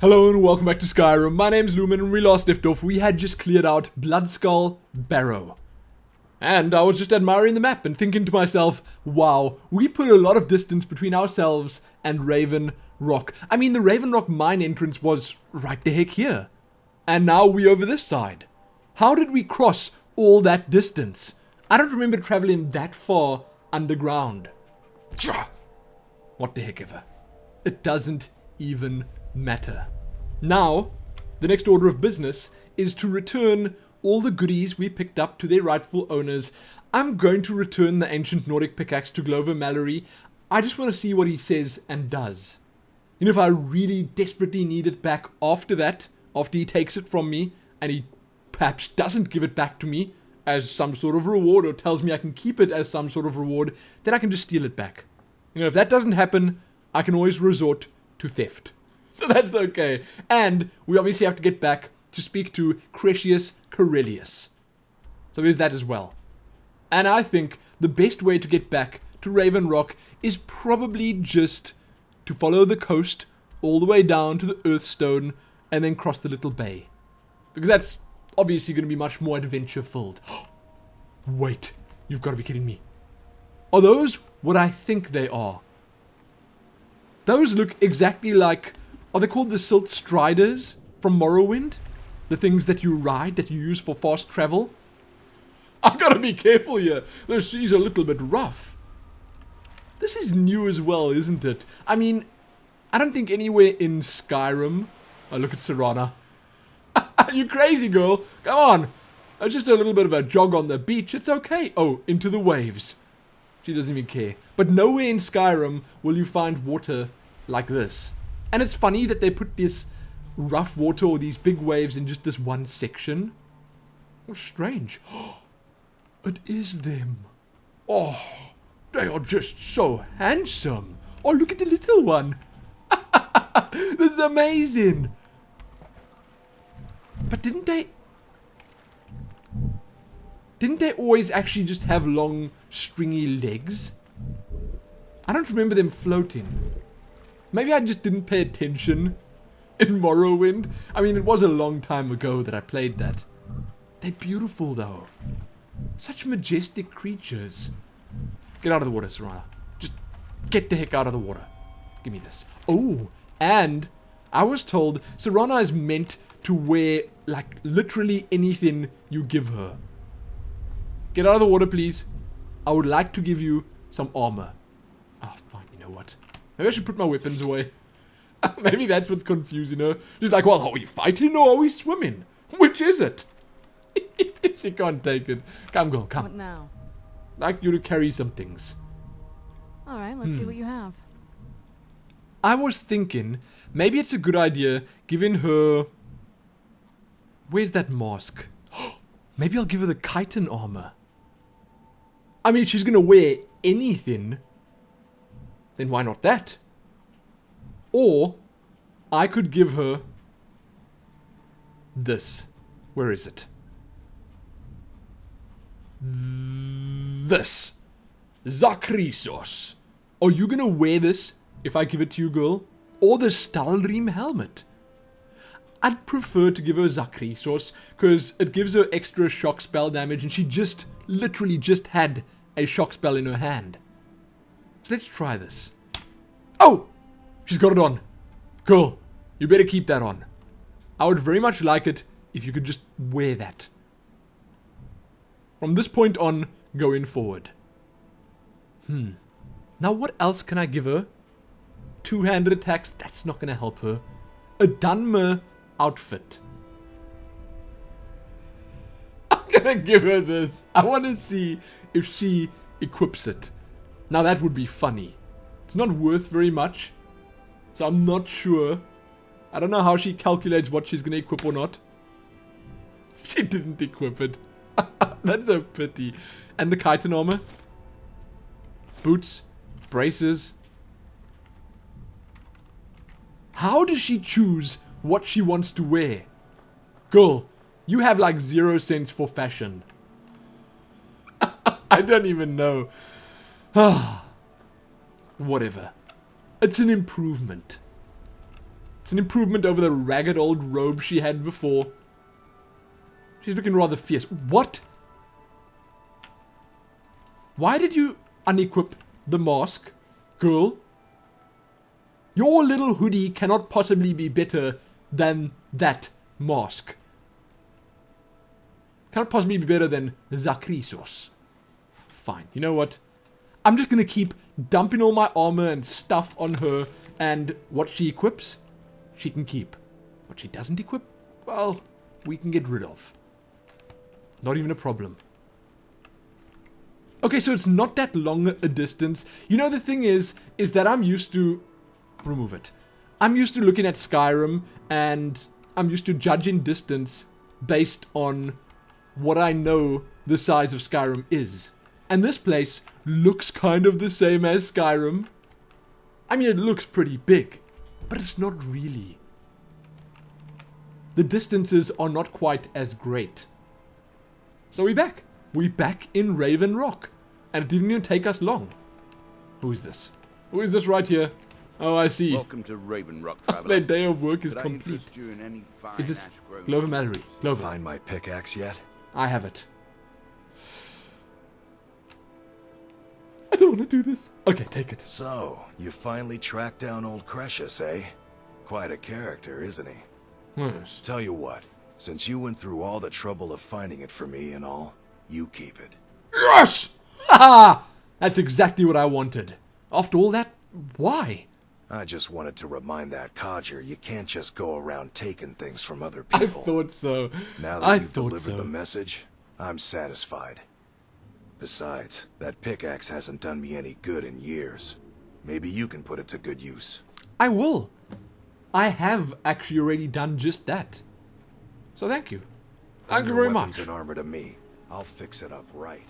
Hello and welcome back to Skyrim. My name's Lumin and we last left off. We had just cleared out Bloodskull Barrow. And I was just admiring the map and thinking to myself, wow, we put a lot of distance between ourselves and Raven Rock. I mean, the Raven Rock mine entrance was right the heck here. And now we're over this side. How did we cross all that distance? I don't remember traveling that far underground. What the heck ever. It doesn't even matter. Now, the next order of business is to return all the goodies we picked up to their rightful owners. I'm going to return the ancient Nordic pickaxe to Glover Mallory. I just want to see what he says and does. You know, if I really desperately need it back after that, after he takes it from me, and he perhaps doesn't give it back to me as some sort of reward, or tells me I can keep it as some sort of reward, then I can just steal it back. You know, if that doesn't happen, I can always resort to theft. So that's okay. And we obviously have to get back to speak to Cretius Corellius. So there's that as well. And I think the best way to get back to Raven Rock is probably just to follow the coast all the way down to the Earthstone and then cross the little bay. Because that's obviously going to be much more adventure-filled. Wait, you've got to be kidding me. Are those what I think they are? Those look exactly like... Are they called the Silt Striders from Morrowind? The things that you ride, that you use for fast travel? I've got to be careful here. The sea's a little bit rough. This is new as well, isn't it? I mean, I don't think anywhere in Skyrim... Oh, look at Serana. You crazy girl. Come on. It's just a little bit of a jog on the beach. It's okay. Oh, into the waves. She doesn't even care. But nowhere in Skyrim will you find water like this. And it's funny that they put this rough water or these big waves in just this one section. Oh, strange. It is them. Oh, they are just so handsome. Oh, look at the little one. This is amazing. But didn't they always actually just have long, stringy legs? I don't remember them floating. Maybe I just didn't pay attention in Morrowind. I mean, it was a long time ago that I played that. They're beautiful, though. Such majestic creatures. Get out of the water, Serana. Just get the heck out of the water. Give me this. Oh, and I was told Serana is meant to wear, like, literally anything you give her. Get out of the water, please. I would like to give you some armor. Ah, fine, you know what? Maybe I should put my weapons away. Maybe that's what's confusing her. She's like, well, are we fighting or are we swimming? Which is it? She can't take it. Come, girl, come. What now? I'd like you to carry some things. Alright, let's see what you have. I was thinking, maybe it's a good idea giving her... Where's that mask? Maybe I'll give her the chitin armor. I mean, if she's gonna wear anything, then why not that? Or, I could give her this. Where is it? This. Zakrisos. Are you gonna wear this if I give it to you, girl? Or the Stalrim helmet? I'd prefer to give her Zakrisos, because it gives her extra shock spell damage, and she just, literally just had a shock spell in her hand. So let's try this. Oh! She's got it on. Girl, you better keep that on. I would very much like it if you could just wear that. From this point on, going forward. Now what else can I give her? Two-handed attacks, that's not going to help her. A Dunmer outfit. I'm going to give her this. I want to see if she equips it. Now that would be funny. It's not worth very much. So I'm not sure. I don't know how she calculates what she's going to equip or not. She didn't equip it. That's a pity. And the chitin armor. Boots. Braces. How does she choose what she wants to wear? Girl, you have like 0 sense for fashion. I don't even know. Whatever. It's an improvement. It's an improvement over the ragged old robe she had before. She's looking rather fierce. What? Why did you unequip the mask, girl? Your little hoodie cannot possibly be better than that mask. Cannot possibly be better than Zakrisos. Fine, you know what? I'm just gonna keep dumping all my armor and stuff on her, and what she equips, she can keep. What she doesn't equip, well, we can get rid of. Not even a problem. Okay, so it's not that long a distance. You know, the thing is that I'm used to... Remove it. I'm used to looking at Skyrim, and I'm used to judging distance based on what I know the size of Skyrim is. And this place looks kind of the same as Skyrim. I mean, it looks pretty big, but it's not really. The distances are not quite as great. So we're back. We're back in Raven Rock. And it didn't even take us long. Who is this? Who is this right here? Oh, I see. Welcome to Raven Rock, traveler. Their day of work is Could I complete. interest you in any fine Is this ash groves? Glover Mallory? Glover. Find my pickaxe yet? I have it. I don't want to do this. Okay, take it. So, you finally tracked down old Cretius, eh? Quite a character, isn't he? Yes. Tell you what, since you went through all the trouble of finding it for me and all, you keep it. Yes! Haha! That's exactly what I wanted. After all that, why? I just wanted to remind that codger you can't just go around taking things from other I people. thought so. Now that I you've thought delivered so. the message, I'm satisfied. Besides, that pickaxe hasn't done me any good in years. Maybe you can put it to good use. I will. I have actually already done just that. So thank you. Thank you Bring your very weapons much. and armor to me. I'll fix it up right.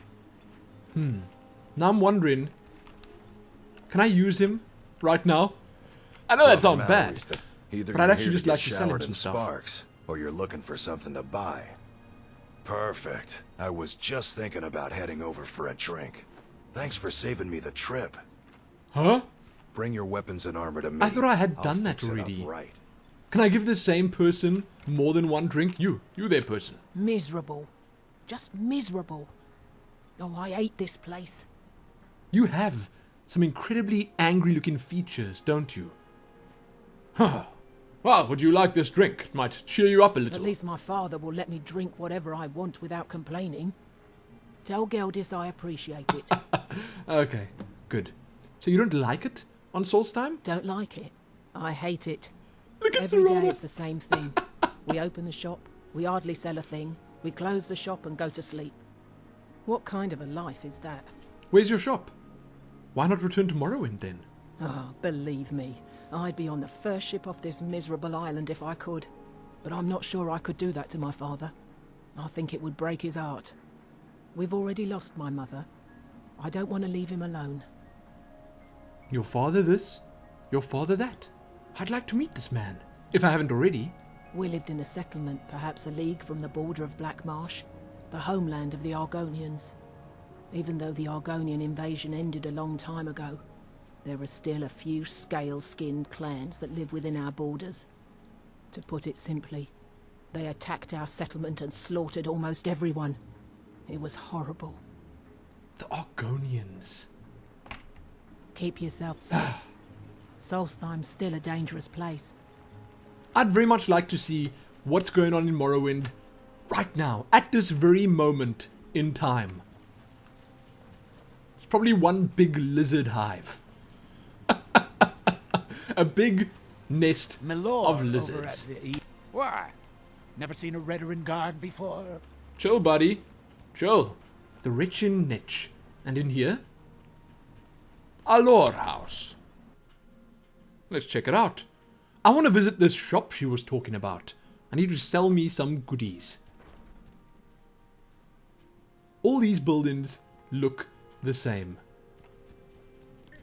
Now I'm wondering, can I use him right now? I know that sounds bad. Mallory's either but I'd you're actually here just to like get to sell him showered some in stuff. sparks, or you're looking for something to buy. Perfect. I was just thinking about heading over for a drink. Thanks for saving me the trip. Huh? Bring your weapons and armor to me. I thought I had I'll done that fix it up already. right. Can I give the same person more than one drink? You there person. Miserable. Just miserable. Oh, I hate this place. You have some incredibly angry looking features, don't you? Huh. Well, would you like this drink? It might cheer you up a little. At least my father will let me drink whatever I want without complaining. Tell Geldis I appreciate it. Okay, good. So you don't like it on Solstheim? Don't like it. I hate it. Look at Every day Serana. it's the same thing. We open the shop, we hardly sell a thing, we close the shop and go to sleep. What kind of a life is that? Where's your shop? Why not return to Morrowind then? Ah, believe me, I'd be on the first ship off this miserable island if I could. But I'm not sure I could do that to my father. I think it would break his heart. We've already lost my mother. I don't want to leave him alone. Your father this? Your father that? I'd like to meet this man, if I haven't already. We lived in a settlement, perhaps a league from the border of Black Marsh, the homeland of the Argonians. Even though the Argonian invasion ended a long time ago, there are still a few scale-skinned clans that live within our borders. To put it simply, they attacked our settlement and slaughtered almost everyone. It was horrible. The Argonians. Keep yourself safe. Solstheim's still a dangerous place. I'd very much like to see what's going on in Morrowind right now, at this very moment in time. It's probably one big lizard hive. A big nest My lord, of over lizards. at the Why? Never seen a Redoran guard before? Chill, buddy. Chill. The rich in niche. And in here? A lore house. Let's check it out. I want to visit this shop she was talking about. I need to sell me some goodies. All these buildings look the same.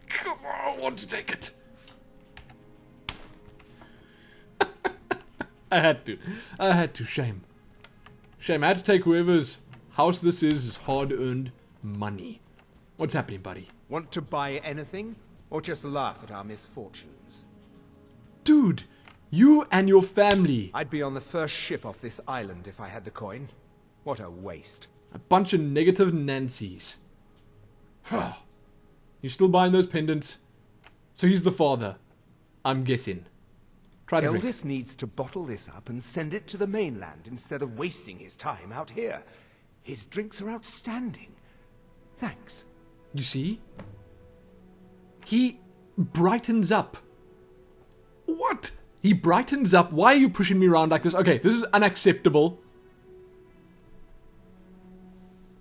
Come on, I want to take it. I had to. Shame. Shame. I had to take whoever's house this is hard-earned money. What's happening, buddy? Want to buy anything, or just laugh at our misfortunes? Dude, You and your family. I'd be on the first ship off this island if I had the coin. What a waste. A bunch of negative Nancys. You still buying those pendants? So he's the father, I'm guessing. Try to drink. Eldest needs to bottle this up and send it to the mainland instead of wasting his time out here. His drinks are outstanding. Thanks. You see? He brightens up. What? He brightens up. Why are you pushing me around like this? Okay, this is unacceptable.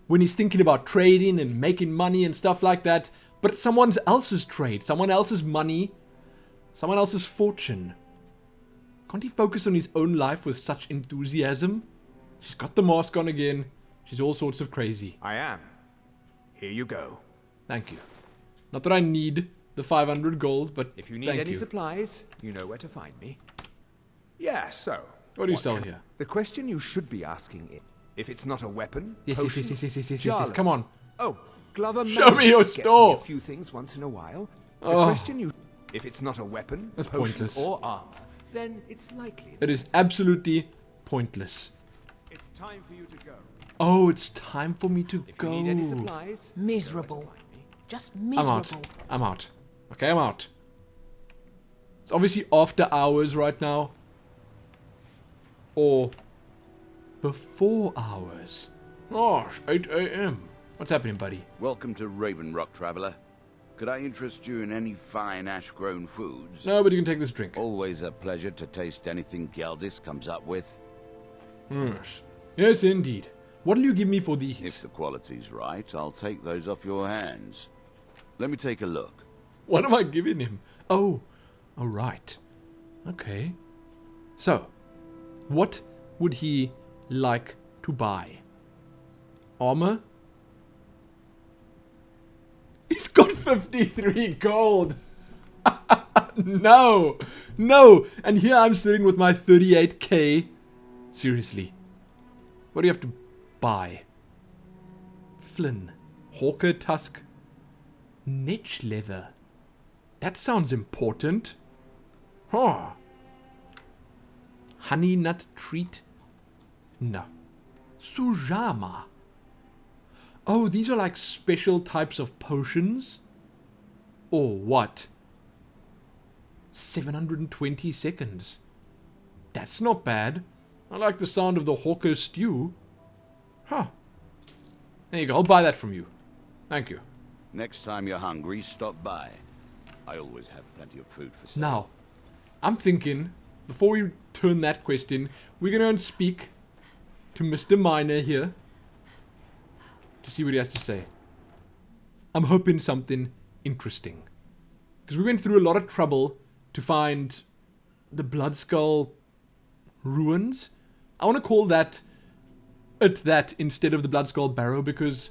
When he's thinking about trading and making money and stuff like that. But it's someone else's trade, someone else's money, someone else's fortune. Can't he focus on his own life with such enthusiasm? She's got the mask on again. She's all sorts of crazy. I am. Here you go. Thank you. Not that I need the 500 gold, but if you need thank any you. supplies, you know where to find me. Yeah, so. What do you sell here? The question you should be asking is, if it's not a weapon, Yes, potion, yes. Jarlan. Come on. Oh, Glover Show me your gets store. Me a few things once in a while. The Oh. question you, if it's not a weapon, That's potion, pointless. or armor, then it's likely. It is absolutely pointless. It's time for you to go. Oh, it's time for me to If go. you need any supplies, Miserable. you know where to find me. Just I'm miserable. out. I'm out. Okay, I'm out. It's obviously after hours right now. Or before hours. Gosh, 8 a.m. What's happening, buddy? Welcome to Raven Rock, traveler. Could I interest you in any fine ash-grown foods? No, but you can take this drink. Always a pleasure to taste anything Geldis comes up with. Yes. Yes, indeed. What'll you give me for these? If the quality's right, I'll take those off your hands. Let me take a look. What am I giving him? Oh, all right. Okay. So, what would he like to buy? Armor? He's got 53 gold. No. No. And here I'm sitting with my 38k. Seriously. What do you have to buy? Flynn. Hawker tusk. Niche leather. That sounds important. Huh. Honey nut treat? No. Sujama. Oh, these are like special types of potions? Or what? 720 seconds. That's not bad. I like the sound of the hawker stew. Huh. There you go. I'll buy that from you. Thank you. Next time you're hungry, stop by. I always have plenty of food for sale. Now, I'm thinking, before we turn that quest in, we're going to go and speak to Mr. Miner here to see what he has to say. I'm hoping something interesting. Because we went through a lot of trouble to find the Bloodskull ruins. I want to call that instead of the Bloodskull Barrow, because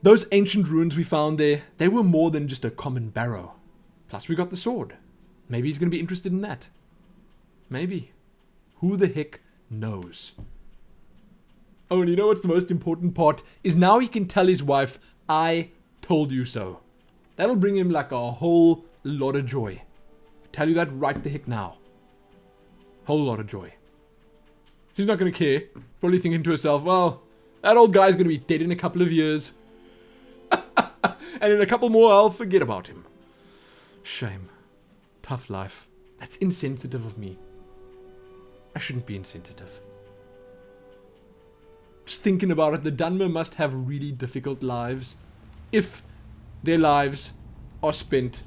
those ancient ruins we found there, they were more than just a common barrow. Plus we got the sword. Maybe he's going to be interested in that. Maybe. Who the heck knows? Oh, and you know what's the most important part? Is now he can tell his wife, I told you so. That'll bring him like a whole lot of joy. Tell you that right the heck now. Whole lot of joy. She's not going to care. Probably thinking to herself, well, that old guy's going to be dead in a couple of years. And in a couple more, I'll forget about him. Shame. Tough life. That's insensitive of me. I shouldn't be insensitive. Just thinking about it, the Dunmer must have really difficult lives if their lives are spent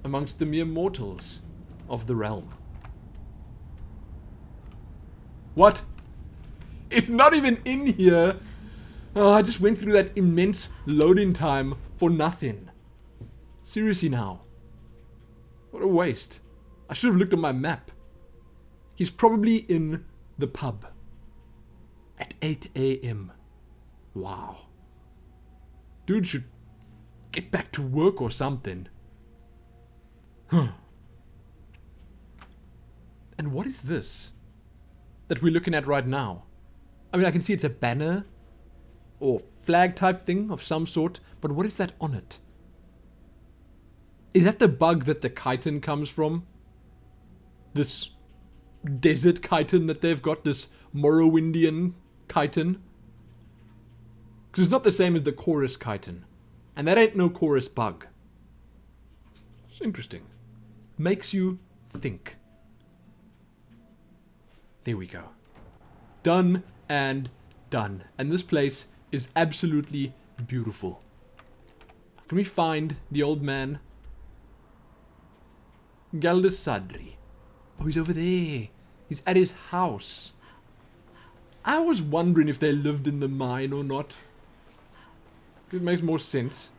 amongst the mere mortals of the realm. What? It's not even in here. Oh, I just went through that immense loading time for nothing. Seriously now. What a waste. I should have looked at my map. He's probably in the pub. At 8 a.m. Wow. Dude should get back to work or something. Huh. And what is this that we're looking at right now? I mean, I can see it's a banner or flag type thing of some sort, but what is that on it? Is that the bug that the chitin comes from? This desert chitin that they've got, this Morrowindian chitin? Because it's not the same as the chorus chitin. And that ain't no chorus bug. It's interesting. Makes you think. There we go. Done and done. And this place is absolutely beautiful. Can we find the old man? Galdus Sadri. Oh, he's over there. He's at his house. I was wondering if they lived in the mine or not. It makes more sense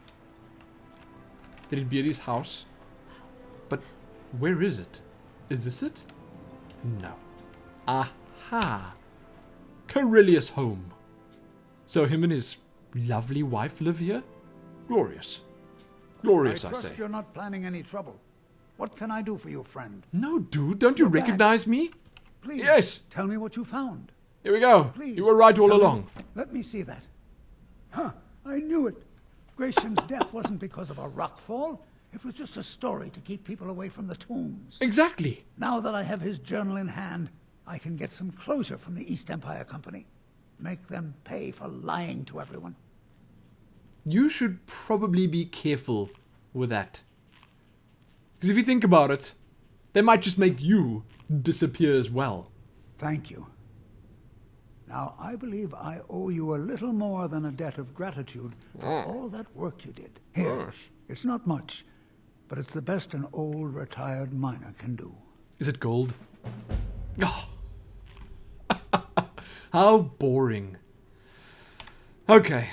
that he'd be at his house. But where is it? Is this it? No. Aha. Carilius' home. So him and his lovely wife live here? Glorious. Glorious, I say. I trust you're not planning any trouble. What can I do for you, friend? No, dude, don't you recognize me? Please, Yes. Tell me what you found. Here we go. Please, You were right all tell me. along. Let me see that. Huh, I knew it. Gratian's death wasn't because of a rock fall. It was just a story to keep people away from the tombs. Exactly. Now that I have his journal in hand, I can get some closure from the East Empire Company. Make them pay for lying to everyone. You should probably be careful with that. Because if you think about it, they might just make you disappear as well. Thank you. Now, I believe I owe you a little more than a debt of gratitude for all that work you did. Here, it's not much, but it's the best an old retired miner can do. Is it gold? Oh. How boring. Okay.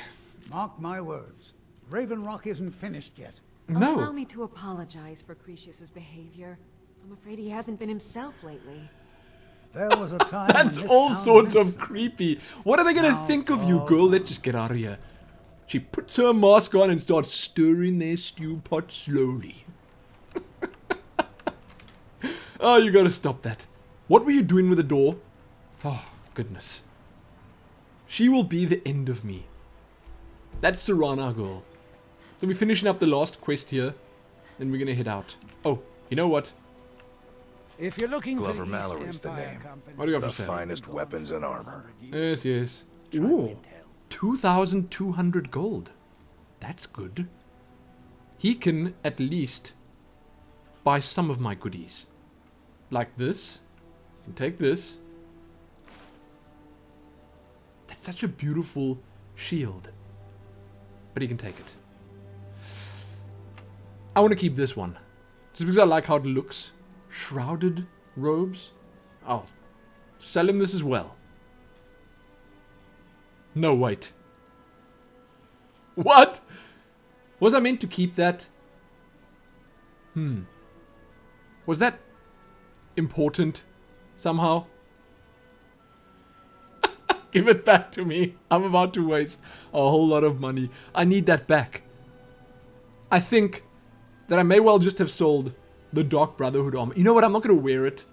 Mark my words. Raven Rock isn't finished yet. No. Allow me to apologize for Cretius's behavior. I'm afraid he hasn't been himself lately. There was a time when That's this all town sorts meant of something. creepy. What are they going to Now think it's of you, all girl? gone. Let's just get out of here. She puts her mask on and starts stirring their stew pot slowly. Oh, you got to stop that. What were you doing with the door? Oh, goodness. She will be the end of me. That's Serana, girl. So we're finishing up the last quest here. Then we're going to head out. Oh, you know what? If you're looking Glover for the Mallory's East the Empire name. Company, What do you have The to say? finest weapons and armor. Yes, yes. Ooh, 2,200 gold. That's good. He can at least buy some of my goodies. Like this. You can take this. That's such a beautiful shield. But he can take it. I want to keep this one. Just because I like how it looks. Shrouded robes. I'll sell him this as well. No, wait. What? Was I meant to keep that? Was that important somehow? Give it back to me. I'm about to waste a whole lot of money. I need that back. I think that I may well just have sold the Dark Brotherhood armor. You know what? I'm not going to wear it.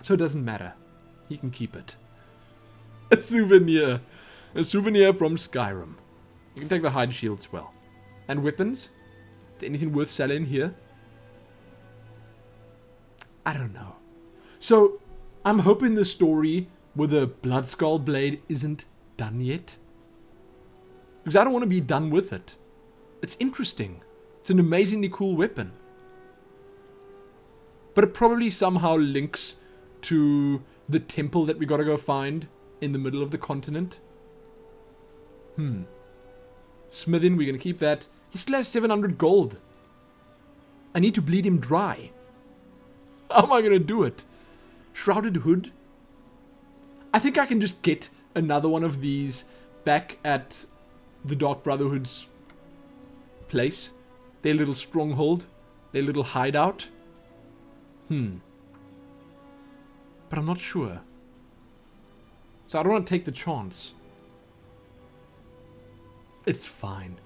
So it doesn't matter. He can keep it. A souvenir. A souvenir from Skyrim. You can take the hide shield as well. And weapons? Is there anything worth selling here? I don't know. So, I'm hoping the story with the Bloodskull blade isn't done yet. Because I don't want to be done with it. It's interesting. It's an amazingly cool weapon. But it probably somehow links to the temple that we gotta go find in the middle of the continent. Smithing, we're gonna keep that. He still has 700 gold. I need to bleed him dry. How am I gonna do it? Shrouded Hood? I think I can just get another one of these back at the Dark Brotherhood's place. Their little stronghold. Their little hideout. But I'm not sure. So I don't want to take the chance. It's fine.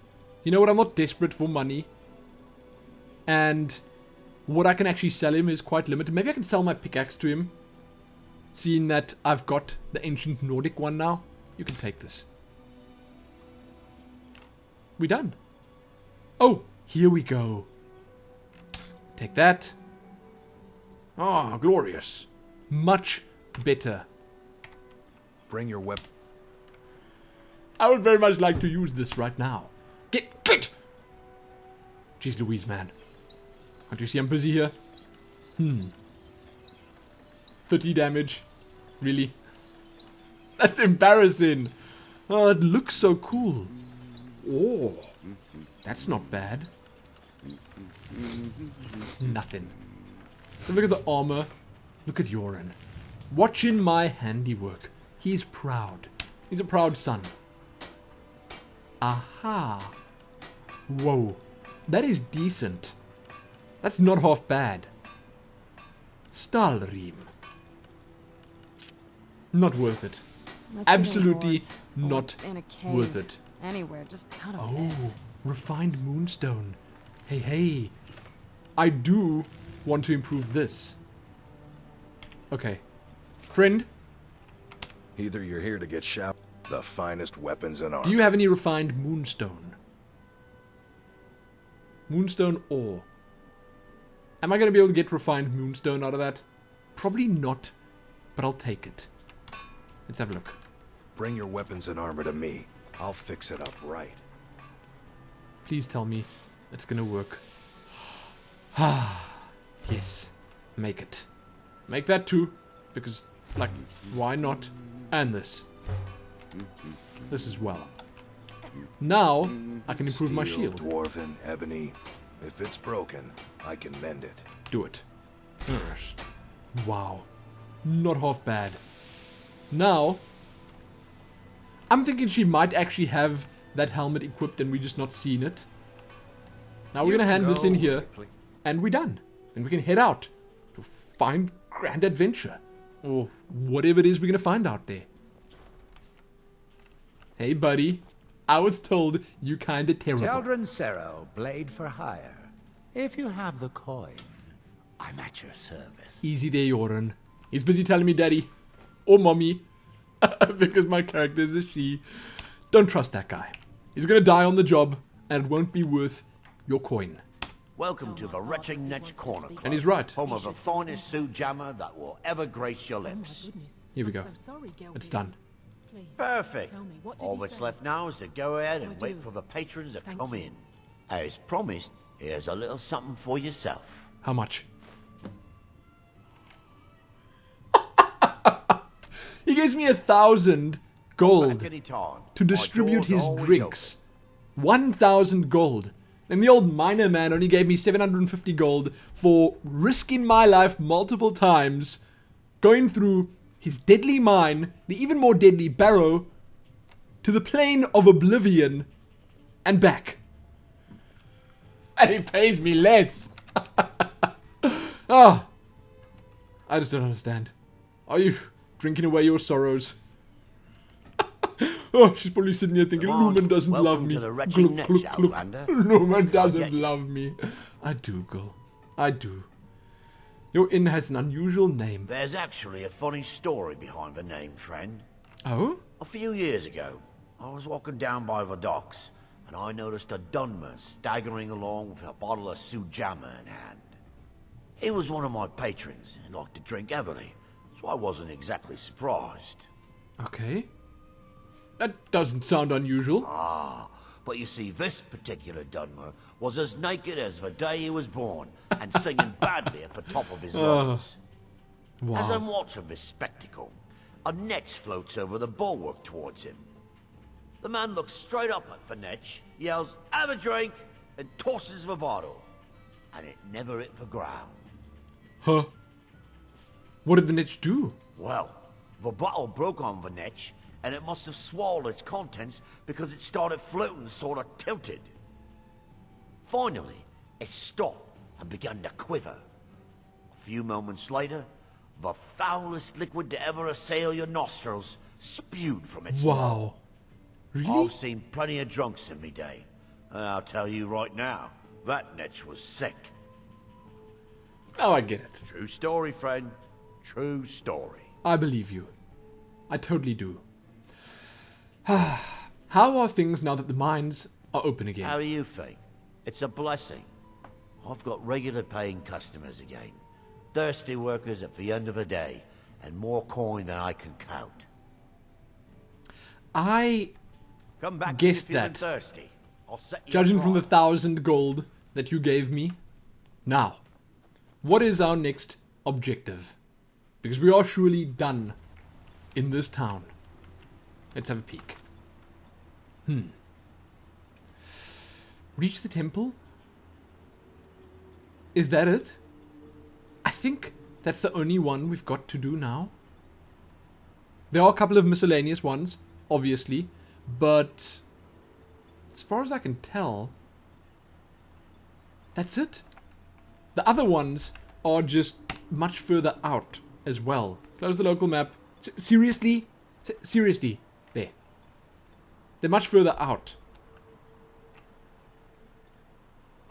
You know what? I'm not desperate for money. And what I can actually sell him is quite limited. Maybe I can sell my pickaxe to him. Seeing that I've got the ancient Nordic one now. You can take this. We done. Oh, here we go. Take that. Ah, glorious. Much better. Bring your weapon. I would very much like to use this right now. Get! Jeez Louise, man. Can't you see I'm busy here? 30 damage. Really? That's embarrassing. Oh, it looks so cool. Oh, that's not bad. Nothing. So look at the armor. Look at Yoren. Watching my handiwork. He's proud. He's a proud son. Aha. Whoa. That is decent. That's not half bad. Stalrim. Not worth it. Let's Absolutely get indoors. not Or in a cave. worth it. Anywhere, just out of Oh, this. refined moonstone. Hey, hey. I do want to improve this. Okay. Friend, Either you're here to get shot, the finest weapons in armor. do you have any refined moonstone? Moonstone ore. Am I going to be able to get refined moonstone out of that? Probably not, but I'll take it. Let's have a look. Bring your weapons and armor to me. I'll fix it up right. Please tell me it's going to work. Ah, yes. Make it. Make that too, because, like, why not? And this. This as well. Now, I can improve my Steel, shield. Dwarven, ebony. If it's broken, I can mend it. Do it. Yes. Wow. Not half bad. Now, I'm thinking she might actually have that helmet equipped and we just not seen it. Now we're going to hand this in here and we're done. And we can head out to find grand adventure. Or whatever it is we're going to find out there. Hey, buddy. I was told you kind of terrible. Children Cero, blade for hire. If you have the coin, I'm at your service. Easy there, Yoren. He's busy telling me daddy. Or mommy. Because my character is a she. Don't trust that guy. He's going to die on the job. And it won't be worth your coin. Welcome to the Retching Netch Corner Club. And he's right. Home of the finest Sioux jammer that will ever grace your lips. Here we go. It's done. Perfect. Tell me, what did All you that's say? left now is to go ahead I and wait do. for the patrons to Thank come you. in. As promised, here's a little something for yourself. How much? He gives me 1,000 gold Back anytime. to My distribute door's his always drinks. 1,000 gold. And the old miner man only gave me 750 gold for risking my life multiple times, going through his deadly mine, the even more deadly barrow, to the plane of oblivion, and back. And he pays me less. Ah, I just don't understand. Are you drinking away your sorrows? Oh, she's probably sitting here thinking, Come on, Lumin doesn't welcome love me. to the Retching Netch, Outlander. Lumin I'll get doesn't you. love me. I do, girl. I do. Your inn has an unusual name. There's actually a funny story behind the name, friend. Oh? A few years ago, I was walking down by the docks, and I noticed a Dunmer staggering along with a bottle of Sioux jammer in hand. He was one of my patrons and liked to drink heavily, so I wasn't exactly surprised. Okay. That doesn't sound unusual. But you see, this particular Dunmer was as naked as the day he was born, and singing badly at the top of his lungs. As I'm Wow. watching this spectacle, a netch floats over the bulwark towards him. The man looks straight up at the netch, yells, "Have a drink," and tosses the bottle. And it never hit the ground. Huh? What did the niche do? Well, the bottle broke on the netch, and it must have swallowed its contents because it started floating sort of tilted. Finally, it stopped and began to quiver. A few moments later, the foulest liquid to ever assail your nostrils spewed from its mouth. Wow. Really? I've seen plenty of drunks in me day, and I'll tell you right now, that netch was sick. Now I get it. True story, friend. True story. I believe you. I totally do. How are things now that the mines are open again? How do you think? It's a blessing. I've got regular paying customers again. Thirsty workers at the end of the day, and more coin than I can count. I Come back guessed if you're feeling that. thirsty. I'll set you Judging a from the price. 1,000 gold that you gave me. Now, what is our next objective? Because we are surely done in this town. Let's have a peek. Reach the temple? Is that it? I think that's the only one we've got to do now. There are a couple of miscellaneous ones, obviously, but as far as I can tell, that's it. The other ones are just much further out as well. Close the local map. Seriously? Seriously. There. They're much further out.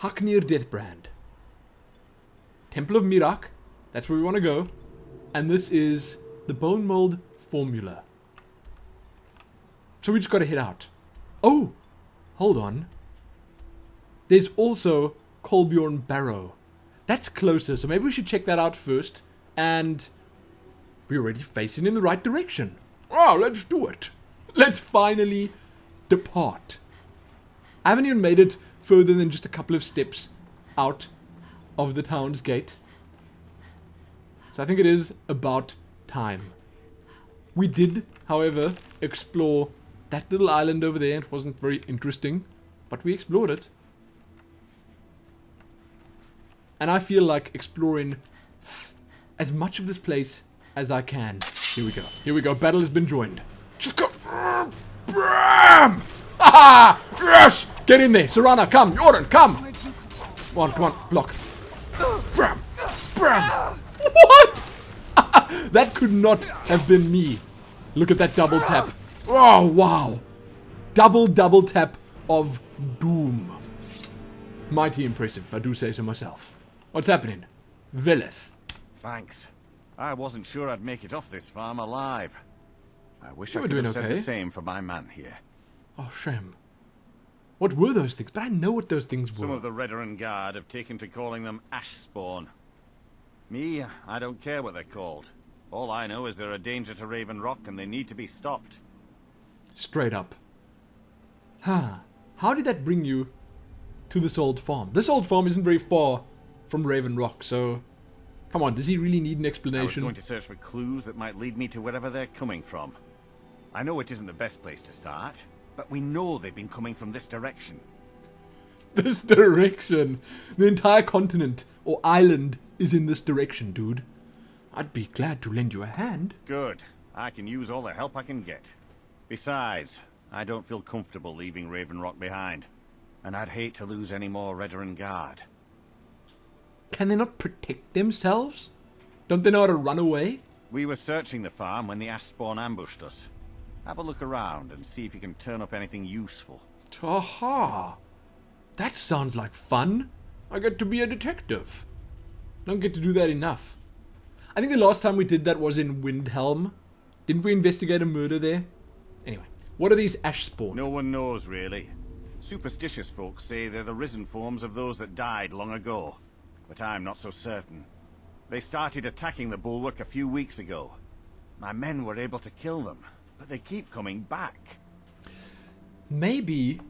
Haknir Deathbrand. Temple of Mirak. That's where we want to go. And this is the Bone Mold Formula. So we just got to head out. Oh! Hold on. There's also Kolbjorn Barrow. That's closer, so maybe we should check that out first. And we're already facing in the right direction. Oh, let's do it. Let's finally depart. I haven't even made it further than just a couple of steps out of the town's gate. So I think it is about time. We did, however, explore that little island over there. It wasn't very interesting, but we explored it. And I feel like exploring as much of this place as I can. Here we go. Here we go. Battle has been joined. Just go. Bram! Ah! Yes! Get in there. Serana, come. Jordan, come. Come on, come on. Block. Bram! Bram! What? That could not have been me. Look at that double tap. Oh, wow. Double tap of doom. Mighty impressive, if I do say so myself. What's happening? Veleth. Thanks. I wasn't sure I'd make it off this farm alive. I wish You I were could have doing said okay. the same for my man here. Oh, shame. What were those things? But I know what those things were. Some of the Redderin Guard have taken to calling them Ashborn. Me, I don't care what they're called. All I know is they're a danger to Raven Rock and they need to be stopped. Straight up. How did that bring you to this old farm? This old farm isn't very far from Raven Rock, so come on, does he really need an I was explanation? going to search for clues that might lead me to wherever they're coming from. I know it isn't the best place to start, but we know they've been coming from this direction. This direction. The entire continent or island is in this direction, dude. I'd be glad to lend you a hand. Good. I can use all the help I can get. Besides, I don't feel comfortable leaving Raven Rock behind. And I'd hate to lose any more Redderin Guard. Can they not protect themselves? Don't they know how to run away? We were searching the farm when the Ashborn ambushed us. Have a look around and see if you can turn up anything useful. Aha! That sounds like fun. I get to be a detective. Don't get to do that enough. I think the last time we did that was in Windhelm. Didn't we investigate a murder there? Anyway, what are these Ashborn? No one knows, really. Superstitious folks say they're the risen forms of those that died long ago. But I'm not so certain. They started attacking the bulwark a few weeks ago. My men were able to kill them, but they keep coming back. Maybe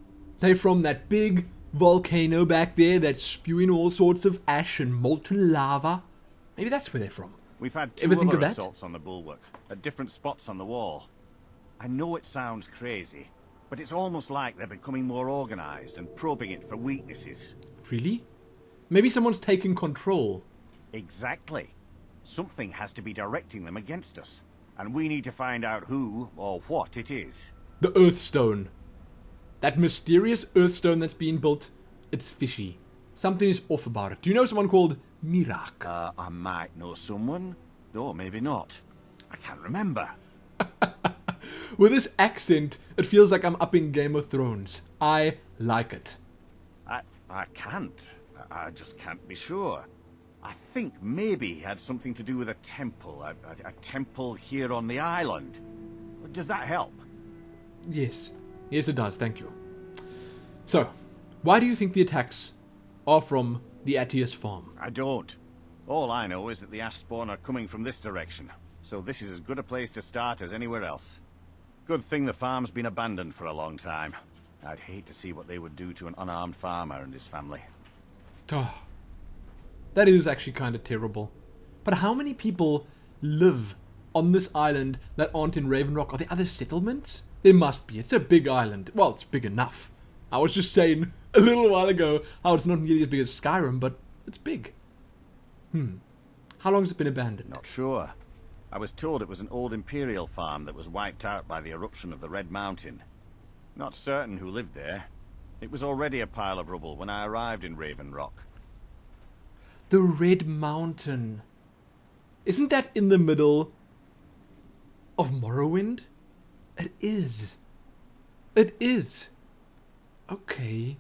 they're from that big volcano back there that's spewing all sorts of ash and molten lava. Maybe that's where they're from. We've had two Ever think other of that? assaults on the bulwark, at different spots on the wall. I know it sounds crazy, but it's almost like they're becoming more organized and probing it for weaknesses. Really? Maybe someone's taking control. Exactly. Something has to be directing them against us, and we need to find out who or what it is. The Earthstone. That mysterious Earthstone that's being built, it's fishy. Something is off about it. Do you know someone called Mirak? I might know someone, or maybe not. I can't remember. With this accent, it feels like I'm up in Game of Thrones. I like it. I can't. I just can't be sure. I think maybe he had something to do with a temple. A temple here on the island. Does that help? Yes. Yes, it does. Thank you. So, why do you think the attacks are from the Attius farm? I don't. All I know is that the Ashborn are coming from this direction, so this is as good a place to start as anywhere else. Good thing the farm's been abandoned for a long time. I'd hate to see what they would do to an unarmed farmer and his family. Oh, that is actually kind of terrible. But how many people live on this island that aren't in Raven Rock? Are there other settlements? There must be. It's a big island. Well, it's big enough. I was just saying a little while ago how it's not nearly as big as Skyrim, but it's big. How long has it been abandoned? Not sure. I was told it was an old Imperial farm that was wiped out by the eruption of the Red Mountain. Not certain who lived there. It was already a pile of rubble when I arrived in Raven Rock. The Red Mountain. Isn't that in the middle of Morrowind? It is. It is. Okay.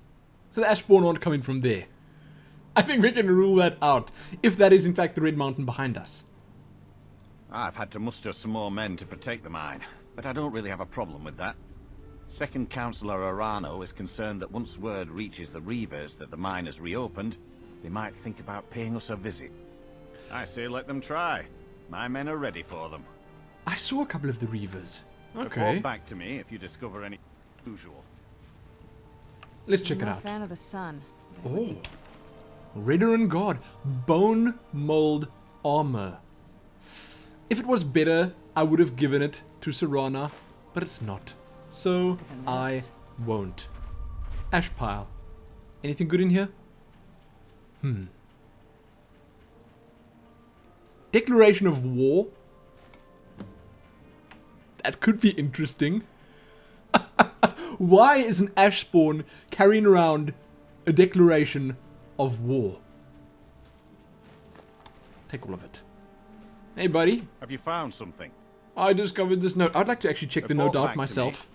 So the Ashborn aren't coming from there. I think we can rule that out, if that is in fact the Red Mountain behind us. I've had to muster some more men to protect the mine, but I don't really have a problem with that. Second Councillor Arano is concerned that once word reaches the Reavers that the mine has reopened, they might think about paying us a visit. I say let them try. My men are ready for them. I saw a couple of the Reavers. Okay. Report back to me if you discover any usual. Let's check it I'm out. a fan of the sun. Oh. Redoran God. Bone mold armor. If it was better, I would have given it to Serana, but it's not. So, I won't. Ash pile. Anything good in here? Declaration of war. That could be interesting. Why is an Ashborn carrying around a declaration of war? Take all of it. Hey, buddy. Have you found something? I discovered this note. I'd like to actually check the note out myself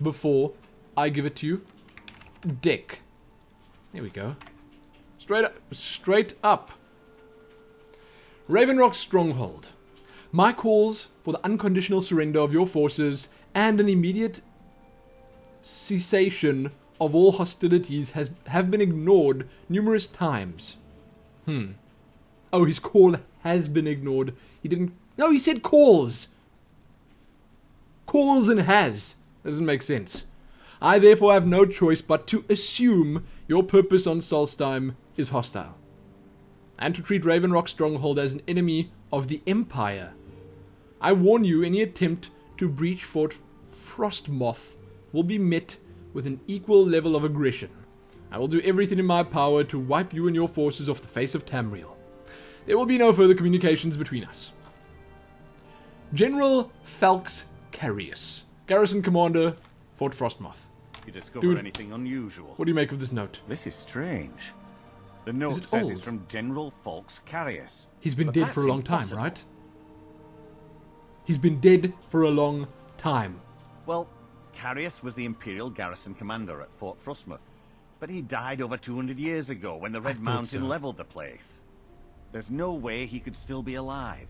before I give it to you. Dick. There we go. Straight up. Straight up. Ravenrock Stronghold. My calls for the unconditional surrender of your forces and an immediate cessation of all hostilities have been ignored numerous times. Oh, his call has been ignored. He didn't... No, he said calls. Calls and has. Doesn't make sense. I therefore have no choice but to assume your purpose on Solstheim is hostile, and to treat Ravenrock Stronghold as an enemy of the Empire. I warn you, any attempt to breach Fort Frostmoth will be met with an equal level of aggression. I will do everything in my power to wipe you and your forces off the face of Tamriel. There will be no further communications between us. General Falx Carius, Garrison Commander, Fort Frostmoth. You discover anything unusual? What do you make of this note? This is strange. The note says it's from General Falx Carius. He's been dead for a long time, right? He's been dead for a long time. Well, Carius was the Imperial garrison commander at Fort Frostmoth, but he died over 200 years ago when the Red Mountain leveled the place. There's no way he could still be alive.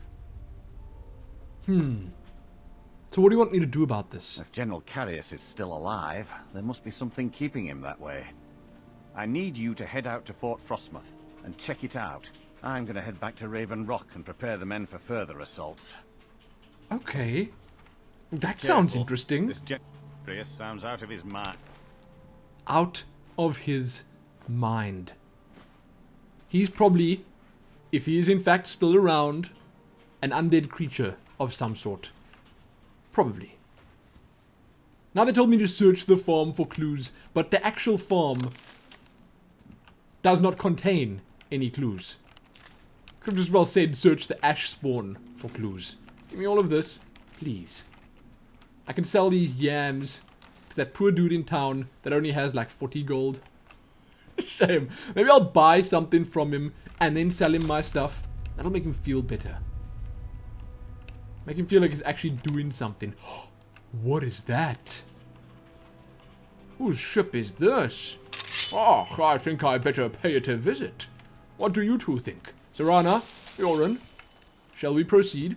So what do you want me to do about this? If General Carius is still alive, there must be something keeping him that way. I need you to head out to Fort Frostmoth and check it out. I'm going to head back to Raven Rock and prepare the men for further assaults. Okay. That sounds interesting. This General Carius sounds out of his mind. Out of his mind. He's probably, if he is in fact still around, an undead creature of some sort. Probably. Now they told me to search the farm for clues, but the actual farm does not contain any clues. Could have just well said search the ash spawn for clues. Give me all of this, please. I can sell these yams to that poor dude in town that only has like 40 gold. Shame. Maybe I'll buy something from him and then sell him my stuff. That'll make him feel better. Make him feel like he's actually doing something. What is that? Whose ship is this? Oh, I think I better pay it a visit. What do you two think? Serana, Yoren, shall we proceed?